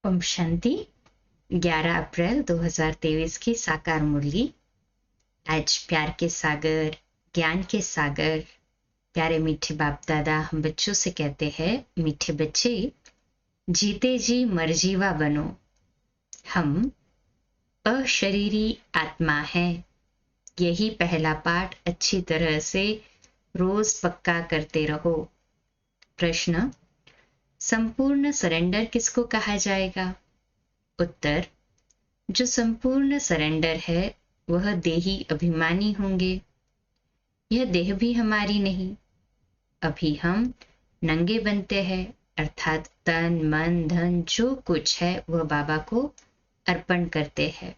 ओम शांति। 11 अप्रैल 2023 की साकार मुरली। आज प्यार के सागर, ज्ञान के सागर, प्यारे मीठे बाप दादा हम बच्चों से कहते हैं, मीठे बच्चे जीते जी मरजीवा बनो। हम अशरीरी आत्मा है। यही पहला पाठ अच्छी तरह से रोज पक्का करते रहो। प्रश्न, संपूर्ण सरेंडर किसको कहा जाएगा? उत्तर, जो संपूर्ण सरेंडर है वह देही अभिमानी होंगे। यह देह भी हमारी नहीं। अभी हम नंगे बनते हैं, अर्थात तन मन धन जो कुछ है वह बाबा को अर्पण करते हैं।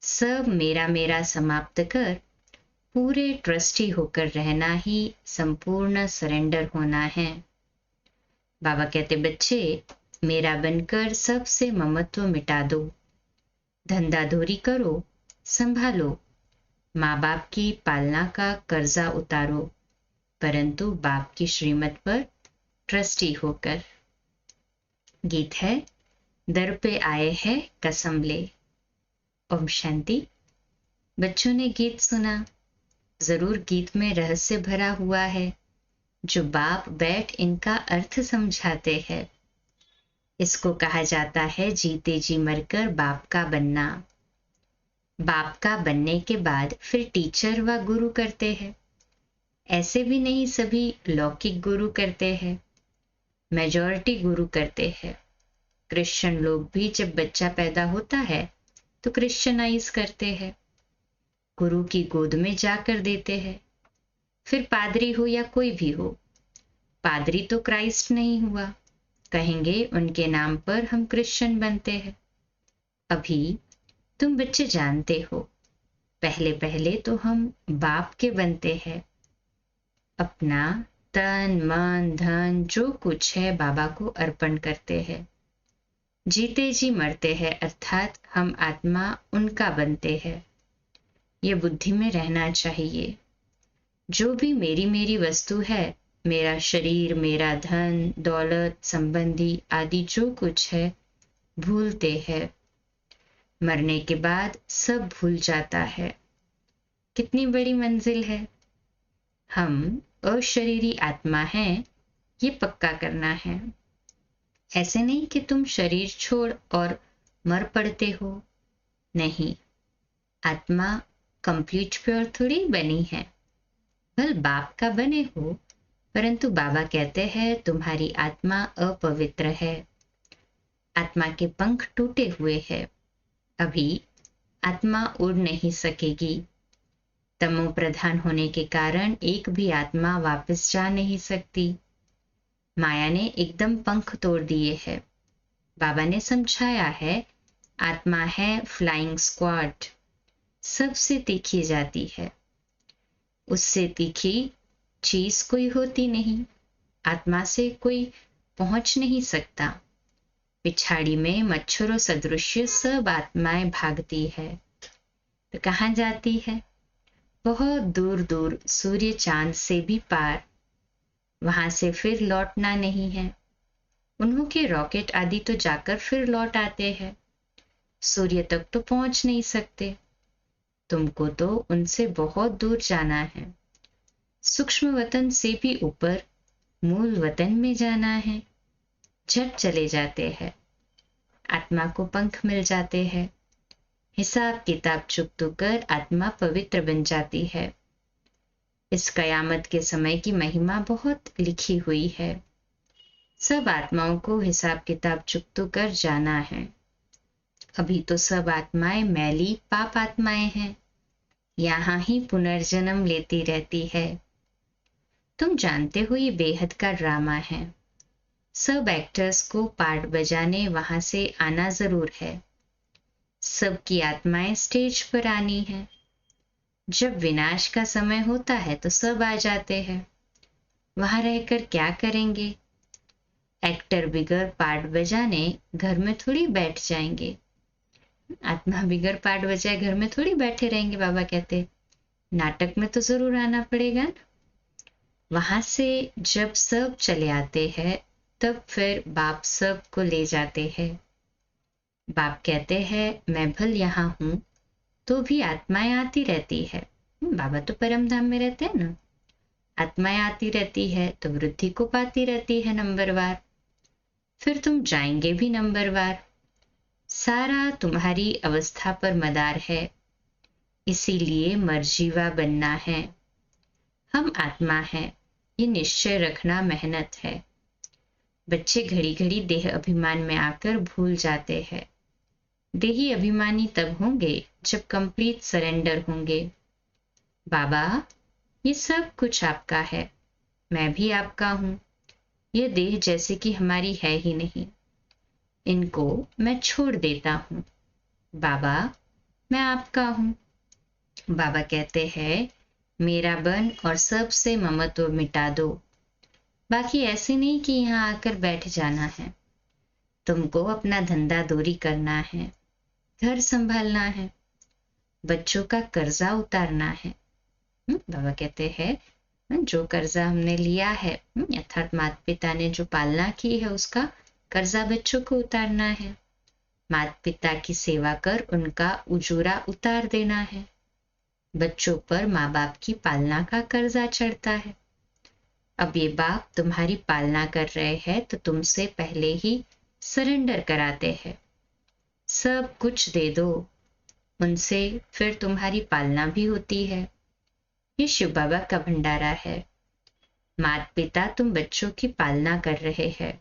सब मेरा मेरा समाप्त कर पूरे ट्रस्टी होकर रहना ही संपूर्ण सरेंडर होना है। बाबा कहते, बच्चे मेरा बनकर सबसे ममत्व मिटा दो, धंधाधोरी करो, संभालो, माँ बाप की पालना का कर्जा उतारो, परंतु बाप की श्रीमत पर ट्रस्टी होकर। गीत है, दर पे आए हैं कसम ले। ओम शांति। बच्चों ने गीत सुना। जरूर गीत में रहस्य भरा हुआ है, जो बाप बैठ इनका अर्थ समझाते हैं। इसको कहा जाता है जीते जी मरकर बाप का बनना। बाप का बनने के बाद फिर टीचर व गुरु करते हैं। ऐसे भी नहीं सभी लौकिक गुरु करते हैं, मेजॉरिटी गुरु करते हैं। क्रिश्चियन लोग भी जब बच्चा पैदा होता है तो क्रिश्चियनाइज करते हैं, गुरु की गोद में जाकर देते हैं। फिर पादरी हो या कोई भी हो, पादरी तो क्राइस्ट नहीं हुआ, कहेंगे उनके नाम पर हम क्रिश्चियन बनते हैं। अभी तुम बच्चे जानते हो, पहले पहले तो हम बाप के बनते हैं। अपना तन मन धन जो कुछ है बाबा को अर्पण करते हैं। जीते जी मरते हैं, अर्थात हम आत्मा उनका बनते हैं। ये बुद्धि में रहना चाहिए। जो भी मेरी मेरी वस्तु है, मेरा शरीर, मेरा धन दौलत संबंधी आदि जो कुछ है, भूलते हैं। मरने के बाद सब भूल जाता है। कितनी बड़ी मंजिल है। हम अशरीरी आत्मा हैं, ये पक्का करना है। ऐसे नहीं कि तुम शरीर छोड़ और मर पड़ते हो, नहीं। आत्मा कंप्लीट प्योर थोड़ी बनी है। भल बाप का बने हो, परंतु बाबा कहते हैं तुम्हारी आत्मा अपवित्र है। आत्मा के पंख टूटे हुए हैं। अभी आत्मा उड़ नहीं सकेगी। तमो प्रधान होने के कारण एक भी आत्मा वापस जा नहीं सकती। माया ने एकदम पंख तोड़ दिए हैं। बाबा ने समझाया है, आत्मा है फ्लाइंग स्क्वाड, सबसे तीखी जाती है। उससे तीखी चीज कोई होती नहीं। आत्मा से कोई पहुंच नहीं सकता। पिछाड़ी में मच्छरों सदृश्य सब आत्माएं भागती है, तो कहाँ जाती है? बहुत दूर दूर, सूर्य चांद से भी पार। वहां से फिर लौटना नहीं है। उन्हों के रॉकेट आदि तो जाकर फिर लौट आते हैं, सूर्य तक तो पहुंच नहीं सकते। तुमको तो उनसे बहुत दूर जाना है। सूक्ष्म वतन से भी ऊपर मूल वतन में जाना है। झट चले जाते हैं। आत्मा को पंख मिल जाते हैं। हिसाब किताब चुकतो कर आत्मा पवित्र बन जाती है। इस कयामत के समय की महिमा बहुत लिखी हुई है। सब आत्माओं को हिसाब किताब चुकतो कर जाना है। अभी तो सब आत्माएं मैली पाप आत्माएं हैं, यहाँ ही पुनर्जन्म लेती रहती है। तुम जानते हो ये बेहद का ड्रामा है। सब एक्टर्स को पार्ट बजाने वहां से आना जरूर है। सबकी आत्माएं स्टेज पर आनी है। जब विनाश का समय होता है तो सब आ जाते हैं। वहां रहकर क्या करेंगे? एक्टर बिगर पार्ट बजाने घर में थोड़ी बैठ जाएंगे। आत्मा बिगर पार्ट बजाए घर में थोड़ी बैठे रहेंगे। बाबा कहते नाटक में तो जरूर आना पड़ेगा ना। वहां से जब सब चले आते हैं तब फिर बाप सब को ले जाते हैं। बाप कहते हैं मैं भल यहाँ हूँ तो भी आत्माएं आती रहती है। बाबा तो परम धाम में रहते हैं ना। आत्माएं आती रहती है तो वृद्धि को पाती रहती है नंबरवार, फिर तुम जाएंगे भी नंबरवार। सारा तुम्हारी अवस्था पर मदार है, इसीलिए मर्जीवा बनना है। हम आत्मा हैं, ये निश्चय रखना मेहनत है। बच्चे घड़ी घड़ी देह अभिमान में आकर भूल जाते हैं। देही अभिमानी तब होंगे जब कंप्लीट सरेंडर होंगे। बाबा ये सब कुछ आपका है, मैं भी आपका हूँ। यह देह जैसे कि हमारी है ही नहीं, इनको मैं छोड़ देता हूँ। बाबा मैं आपका हूँ। बाबा कहते हैं मेरा बन और सबसे ममत्व मिटा दो। बाकी ऐसे नहीं कि यहाँ आकर बैठ जाना है, तुमको अपना धंधा दोरी करना है, घर संभालना है, बच्चों का कर्जा उतारना है। बाबा कहते हैं जो कर्जा हमने लिया है, अर्थात माता पिता ने जो पालना की है उसका कर्जा बच्चों को उतारना है। माता पिता की सेवा कर उनका उजूरा उतार देना है। बच्चों पर माँ बाप की पालना का कर्जा चढ़ता है। अब ये बाप तुम्हारी पालना कर रहे हैं तो तुमसे पहले ही सरेंडर कराते हैं। सब कुछ दे दो उनसे, फिर तुम्हारी पालना भी होती है। ये शिव बाबा का भंडारा है। माता पिता तुम बच्चों की पालना कर रहे हैं।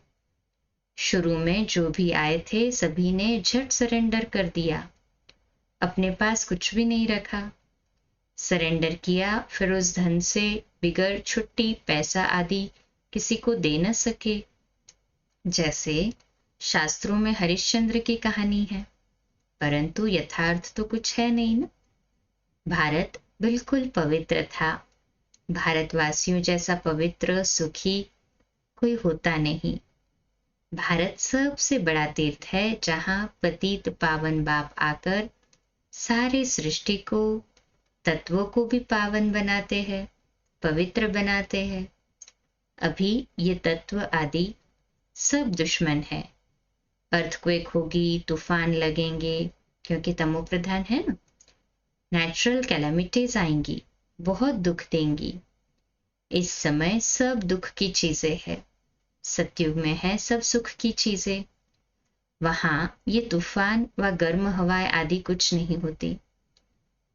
शुरू में जो भी आए थे सभी ने झट सरेंडर कर दिया, अपने पास कुछ भी नहीं रखा। सरेंडर किया, फिर उस धन से बिगड़ छुट्टी पैसा आदि किसी को दे न सके। जैसे शास्त्रों में हरिश्चंद्र की कहानी है, परंतु यथार्थ तो कुछ है नहीं ना। भारत बिल्कुल पवित्र था। भारतवासियों जैसा पवित्र सुखी कोई होता नहीं। भारत सबसे बड़ा तीर्थ है जहां पतित पावन बाप आकर सारे सृष्टि को, तत्वों को भी पावन बनाते हैं, पवित्र बनाते हैं। अभी ये तत्व आदि सब दुश्मन है। अर्थक्वेक होगी, तूफान लगेंगे, क्योंकि तमो प्रधान है ना। नेचुरल कैलामिटीज आएंगी, बहुत दुख देंगी। इस समय सब दुख की चीजें हैं। सतयुग में है सब सुख की चीजें। वहां ये तूफान व गर्म हवाएं आदि कुछ नहीं होती।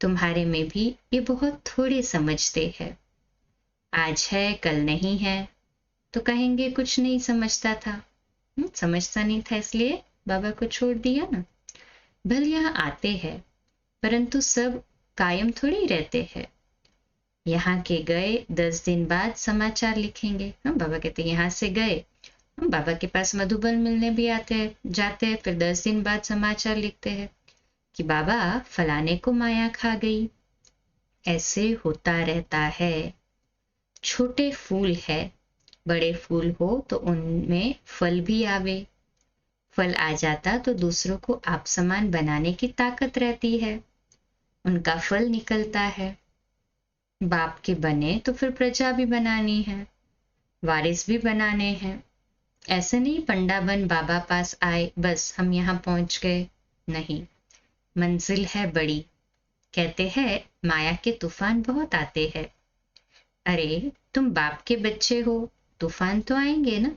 तुम्हारे में भी ये बहुत थोड़े समझते हैं। आज है कल नहीं है तो कहेंगे कुछ नहीं समझता था। समझता नहीं था इसलिए बाबा को छोड़ दिया ना। भले यहाँ आते हैं परंतु सब कायम थोड़ी रहते हैं। यहाँ के गए 10 दिन बाद समाचार लिखेंगे। बाबा कहते यहाँ से गए, बाबा के पास मधुबन मिलने भी आते हैं, जाते हैं, फिर 10 दिन बाद समाचार लिखते हैं कि बाबा फलाने को माया खा गई। ऐसे होता रहता है। छोटे फूल है, बड़े फूल हो तो उनमें फल भी आवे। फल आ जाता तो दूसरों को आप समान बनाने की ताकत रहती है, उनका फल निकलता है। बाप के बने तो फिर प्रजा भी बनानी है, वारिस भी बनाने हैं। ऐसे नहीं पंडा बन बाबा पास आए बस हम यहाँ पहुंच गए, नहीं, मंजिल है बड़ी। कहते हैं माया के तूफान बहुत आते हैं। अरे तुम बाप के बच्चे हो, तूफान तो आएंगे ना।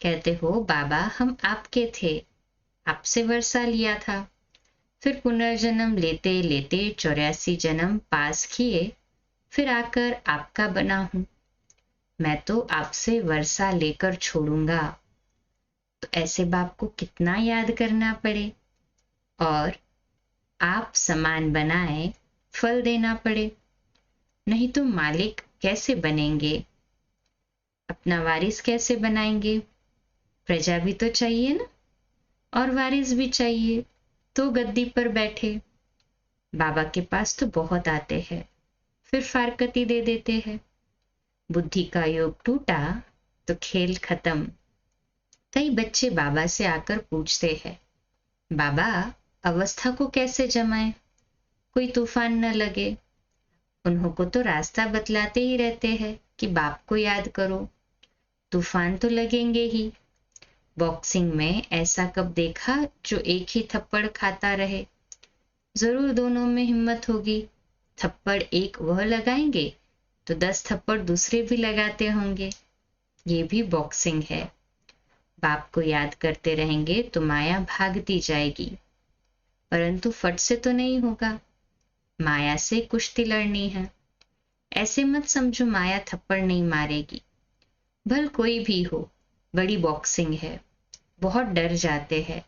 कहते हो बाबा हम आपके थे, आपसे वर्षा लिया था, फिर पुनर्जन्म लेते लेते 84 जन्म पास किए, फिर आकर आपका बना हूं। मैं तो आपसे वर्षा लेकर छोड़ूंगा। तो ऐसे बाप को कितना याद करना पड़े और आप समान बनाए फल देना पड़े, नहीं तो मालिक कैसे बनेंगे, अपना वारिस कैसे बनाएंगे। प्रजा भी तो चाहिए ना, और वारिस भी चाहिए तो गद्दी पर बैठे। बाबा के पास तो बहुत आते हैं, फिर फारकती दे देते हैं। बुद्धि का योग टूटा तो खेल खत्म। कई बच्चे बाबा से आकर पूछते हैं बाबा अवस्था को कैसे जमाए, कोई तूफान न लगे। उन्हों को तो रास्ता बतलाते ही रहते हैं कि बाप को याद करो, तूफान तो लगेंगे ही। बॉक्सिंग में ऐसा कब देखा जो एक ही थप्पड़ खाता रहे? जरूर दोनों में हिम्मत होगी। थप्पड़ एक वह लगाएंगे तो 10 थप्पड़ दूसरे भी लगाते होंगे। ये भी बॉक्सिंग है। बाप को याद करते रहेंगे तो माया भागती जाएगी, परंतु फट से तो नहीं होगा। माया से कुश्ती लड़नी है। ऐसे मत समझो माया थप्पड़ नहीं मारेगी। भल कोई भी हो, बड़ी बॉक्सिंग है। बहुत डर जाते हैं।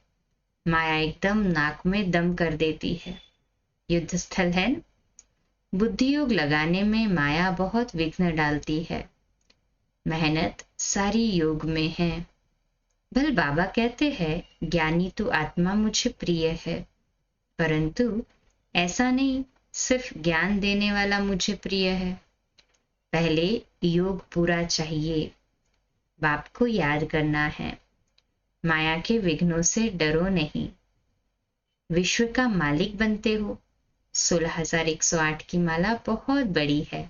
माया एकदम नाक में दम कर देती है। युद्ध स्थल है न? बुद्धि योग लगाने में माया बहुत विघ्न डालती है। मेहनत सारी योग में है। भल बाबा कहते हैं ज्ञानी तो आत्मा मुझे प्रिय है, परंतु ऐसा नहीं सिर्फ ज्ञान देने वाला मुझे प्रिय है। पहले योग पूरा चाहिए। बाप को याद करना है। माया के विघ्नों से डरो नहीं। विश्व का मालिक बनते हो। 16,108 की माला बहुत बड़ी है।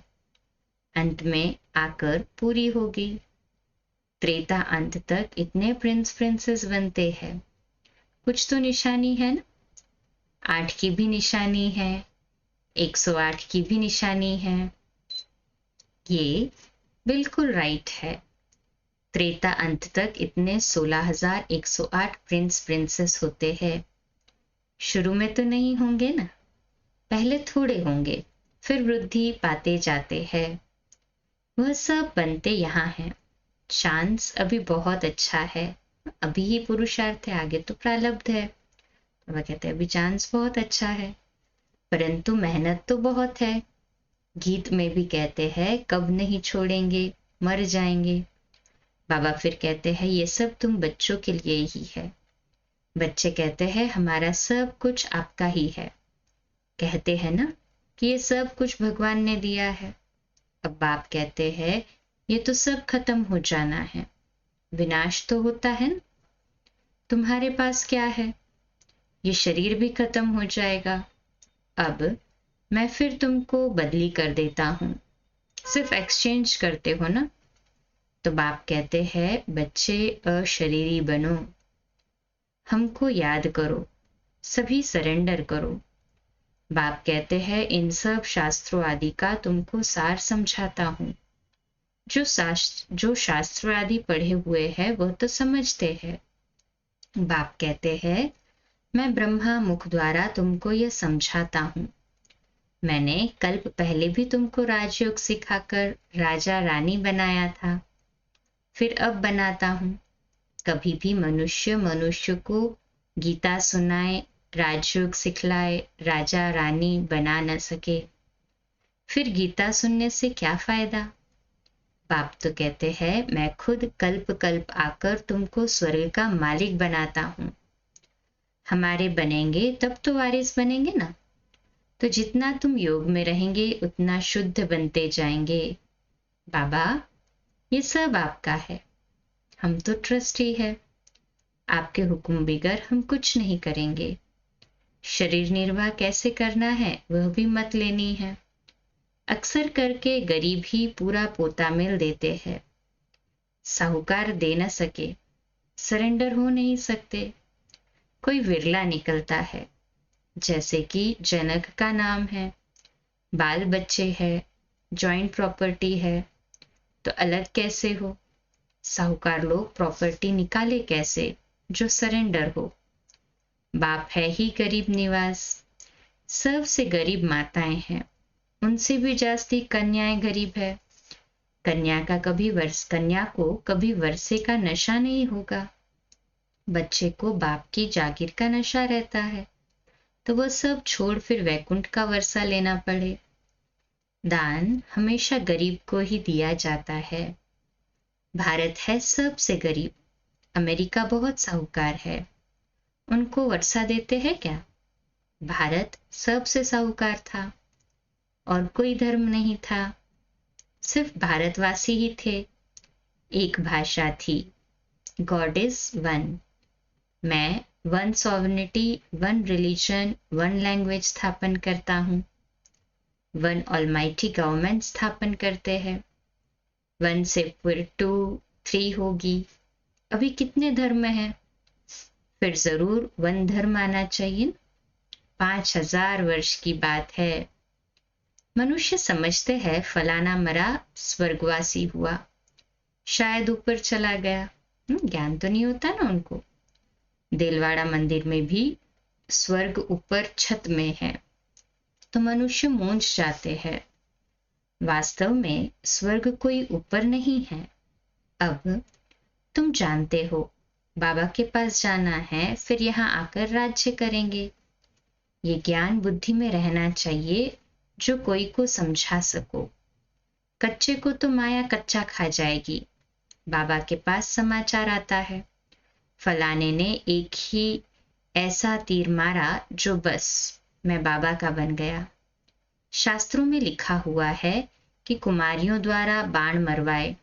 अंत में आकर पूरी होगी। त्रेता अंत तक इतने प्रिंस प्रिंसेस बनते हैं। कुछ तो निशानी है ना? 8 की भी निशानी है, 108 की भी निशानी है। ये बिल्कुल राइट है। त्रेता अंत तक इतने 16,108 प्रिंस प्रिंसेस होते हैं। शुरू में तो नहीं होंगे ना, पहले थोड़े होंगे, फिर वृद्धि पाते जाते हैं। वह सब बनते यहाँ हैं। चांस अभी बहुत अच्छा है। अभी ही पुरुषार्थ है, आगे तो प्रारब्ध है। वह कहते हैं अभी चांस बहुत अच्छा है, परंतु मेहनत तो बहुत है। गीत में भी कहते हैं कब नहीं छोड़ेंगे, मर जाएंगे। बाबा फिर कहते हैं ये सब तुम बच्चों के लिए ही है। बच्चे कहते हैं हमारा सब कुछ आपका ही है। कहते हैं ना कि ये सब कुछ भगवान ने दिया है। अब बाप कहते हैं ये तो सब खत्म हो जाना है, विनाश तो होता है ना। तुम्हारे पास क्या है? ये शरीर भी खत्म हो जाएगा। अब मैं फिर तुमको बदली कर देता हूँ। सिर्फ एक्सचेंज करते हो ना। तो बाप कहते हैं बच्चे अशरीरी बनो, हमको याद करो, सभी सरेंडर करो। बाप कहते हैं इन सब शास्त्रों आदि का तुमको सार समझाता हूँ। जो शास्त्र आदि पढ़े हुए हैं वह तो समझते हैं। बाप कहते हैं मैं ब्रह्मा मुख द्वारा तुमको यह समझाता हूँ। मैंने कल्प पहले भी तुमको राजयोग सिखाकर राजा रानी बनाया था, फिर अब बनाता हूँ। कभी भी मनुष्य को गीता सुनाए, राजयोग सिखलाए, राजा रानी बना न सके, फिर गीता सुनने से क्या फायदा? बाप तो कहते हैं मैं खुद कल्प कल्प आकर तुमको स्वर्ग का मालिक बनाता हूँ। हमारे बनेंगे तब तो वारिस बनेंगे ना। तो जितना तुम योग में रहेंगे उतना शुद्ध बनते जाएंगे। बाबा ये सब आपका है, हम तो ट्रस्टी है। आपके हुक्म बगैर हम कुछ नहीं करेंगे। शरीर निर्वाह कैसे करना है वह भी मत लेनी है। अक्सर करके गरीब ही पूरा पोता मिल देते हैं। साहूकार दे न सके, सरेंडर हो नहीं सकते, कोई विरला निकलता है। जैसे कि जनक का नाम है, बाल बच्चे है, जॉइंट प्रॉपर्टी है, तो अलग कैसे हो? साहूकार लोग प्रॉपर्टी निकाले कैसे जो सरेंडर हो? बाप है ही गरीब निवास। सबसे गरीब माताएं हैं, उनसे भी जास्ती कन्याएं गरीब है। कन्या को कभी वर्षे का नशा नहीं होगा। बच्चे को बाप की जागीर का नशा रहता है, तो वह सब छोड़ फिर वैकुंठ का वर्षा लेना पड़े। दान हमेशा गरीब को ही दिया जाता है। भारत है सबसे गरीब, अमेरिका बहुत साहूकार है, उनको वर्षा देते हैं क्या? भारत सबसे साहूकार था और कोई धर्म नहीं था, सिर्फ भारतवासी ही थे। एक भाषा थी, गॉड इज वन। मैं one sovereignty, one religion, one language स्थापन करता हूँ। वन ऑलमाइटी गवर्नमेंट स्थापन करते हैं। वन से फिर 2, 3 होगी, अभी कितने धर्म हैं? फिर जरूर वन धर्म आना चाहिए। 5000 वर्ष की बात है। मनुष्य समझते हैं फलाना मरा, स्वर्गवासी हुआ, शायद ऊपर चला गया। ज्ञान तो नहीं होता ना उनको। देलवाड़ा मंदिर में भी स्वर्ग ऊपर छत में है, तो मनुष्य मूंझ जाते हैं। वास्तव में स्वर्ग कोई ऊपर नहीं है। अब तुम जानते हो, बाबा के पास जाना है, फिर यहाँ आकर राज्य करेंगे। ये ज्ञान बुद्धि में रहना चाहिए, जो कोई को समझा सको। कच्चे को तो माया कच्चा खा जाएगी। बाबा के पास समाचार आता है, फलाने ने एक ही ऐसा तीर मारा जो बस मैं बाबा का बन गया। शास्त्रों में लिखा हुआ है कि कुमारियों द्वारा बाण मरवाए।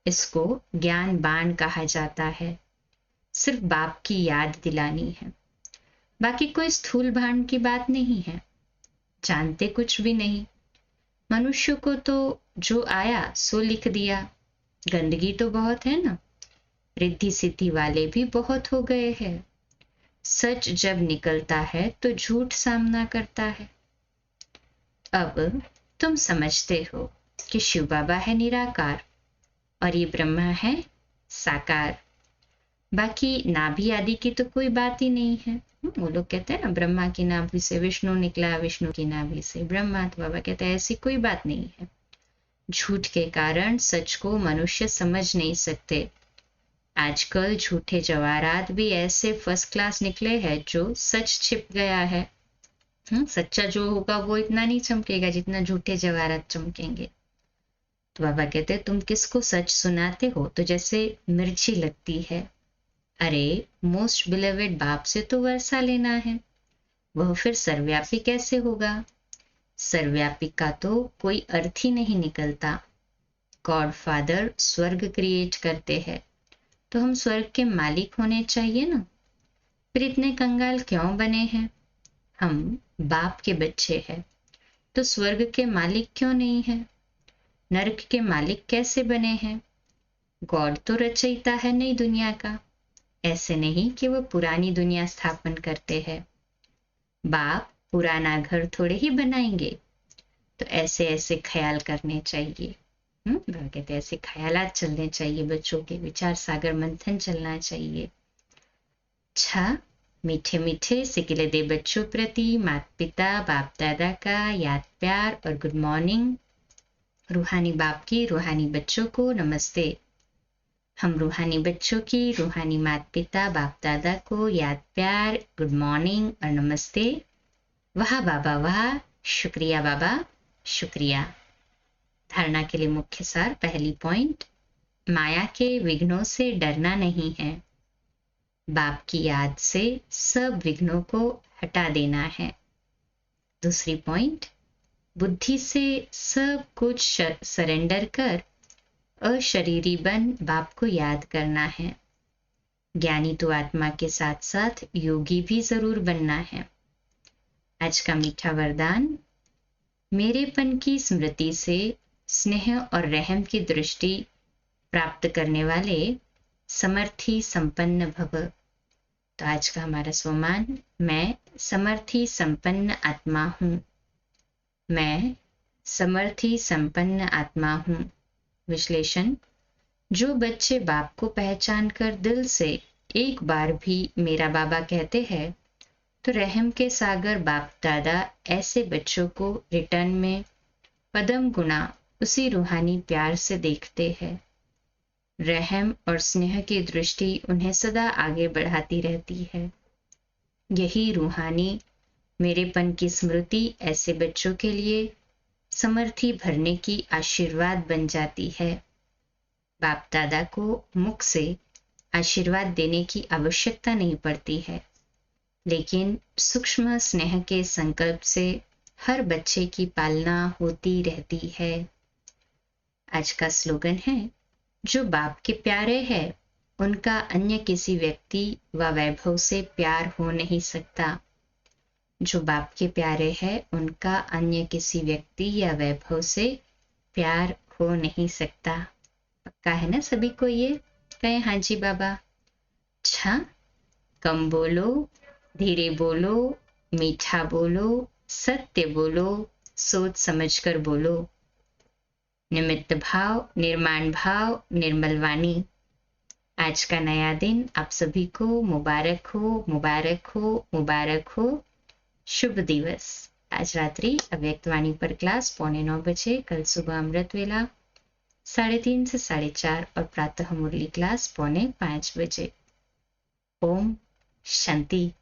इसको ज्ञान बाण कहा जाता है। सिर्फ बाप की याद दिलानी है, बाकी कोई स्थूल बाण की बात नहीं है। जानते कुछ भी नहीं। मनुष्य को तो जो आया सो लिख दिया। गंदगी तो बहुत है ना। रिद्धि सिद्धि वाले भी बहुत हो गए हैं। सच जब निकलता है तो झूठ सामना करता है। अब तुम समझते हो कि शिव बाबा है निराकार और ये ब्रह्मा है साकार। बाकी नाभि आदि की तो कोई बात ही नहीं है। वो लोग कहते हैं ना, ब्रह्मा की नाभि से विष्णु निकला, विष्णु की नाभि से ब्रह्मा। तो बाबा कहते हैं ऐसी कोई बात नहीं है। झूठ के कारण सच को मनुष्य समझ नहीं सकते। आजकल झूठे जवाहरात भी ऐसे फर्स्ट क्लास निकले हैं जो सच छिप गया है। सच्चा जो होगा वो इतना नहीं चमकेगा जितना झूठे जवाहरात चमकेंगे। तो बाबा कहते तुम किसको सच सुनाते हो तो जैसे मिर्ची लगती है। अरे मोस्ट बिलीवेड बाप से तो वर्षा लेना है, वह फिर सर्वव्यापी कैसे होगा? सर्वव्यापी का तो कोई अर्थ ही नहीं निकलता। गॉड फादर स्वर्ग क्रिएट करते हैं, तो हम स्वर्ग के मालिक होने चाहिए ना। फिर इतने कंगाल क्यों बने हैं? हम बाप के बच्चे हैं, तो स्वर्ग के मालिक क्यों नहीं है? नरक के मालिक कैसे बने हैं? गॉड तो रचयिता है नई दुनिया का, ऐसे नहीं कि वो पुरानी दुनिया स्थापन करते हैं। बाप पुराना घर थोड़े ही बनाएंगे। तो ऐसे ऐसे ख्याल करने चाहिए। कहते ऐसे ख्यालात चलने चाहिए। बच्चों के विचार सागर मंथन चलना चाहिए। अच्छा, मीठे मीठे सिकिले दे बच्चों प्रति माता पिता बाप दादा का याद प्यार और गुड मॉर्निंग। रूहानी बाप की रूहानी बच्चों को नमस्ते। हम रूहानी बच्चों की रूहानी माता पिता बाप दादा को याद प्यार, गुड मॉर्निंग और नमस्ते। वाह बाबा वाह, शुक्रिया बाबा शुक्रिया। धारणा के लिए मुख्य सार। पहली पॉइंट, माया के विघ्नों से डरना नहीं है, बाप की याद से सब विघ्नों को हटा देना है। दूसरी पॉइंट, बुद्धि से सब कुछ सरेंडर कर अशरीरी बन बाप को याद करना है। ज्ञानी तो आत्मा के साथ साथ योगी भी जरूर बनना है। आज का मीठा वरदान, मेरेपन की स्मृति से स्नेह और रहम की दृष्टि प्राप्त करने वाले समर्थी संपन्न भव। तो आज का हमारा स्वमान, मैं समर्थी संपन्न आत्मा हूँ। मैं समर्थी संपन्न आत्मा हूँ। विश्लेषण, जो बच्चे बाप को पहचान कर दिल से एक बार भी मेरा बाबा कहते हैं, तो रहम के सागर बाप दादा ऐसे बच्चों को रिटर्न में पदम गुना उसी रूहानी प्यार से देखते हैं। रहम और स्नेह की दृष्टि उन्हें सदा आगे बढ़ाती रहती है। यही रूहानी मेरेपन की स्मृति ऐसे बच्चों के लिए समर्थी भरने की आशीर्वाद बन जाती है। बाप दादा को मुख से आशीर्वाद देने की आवश्यकता नहीं पड़ती है, लेकिन सूक्ष्म स्नेह के संकल्प से हर बच्चे की पालना होती रहती है। आज का स्लोगन है, जो बाप के प्यारे हैं उनका अन्य किसी व्यक्ति व वैभव से प्यार हो नहीं सकता। जो बाप के प्यारे हैं उनका अन्य किसी व्यक्ति या वैभव से प्यार हो नहीं सकता। पक्का है ना सभी को ये? कहें हाँ जी बाबा। अच्छा, कम बोलो, धीरे बोलो, मीठा बोलो, सत्य बोलो, सोच समझकर बोलो। निमित्त भाव, निर्माण भाव, निर्मल वाणी। आज का नया दिन आप सभी को मुबारक हो, मुबारक हो, मुबारक हो। शुभ दिवस। आज रात्रि अव्यक्त वाणी पर क्लास 8:45 बजे, कल सुबह अमृत वेला 3:30 से 4:30 और प्रातः मुरली क्लास 4:45 बजे। ओम शांति।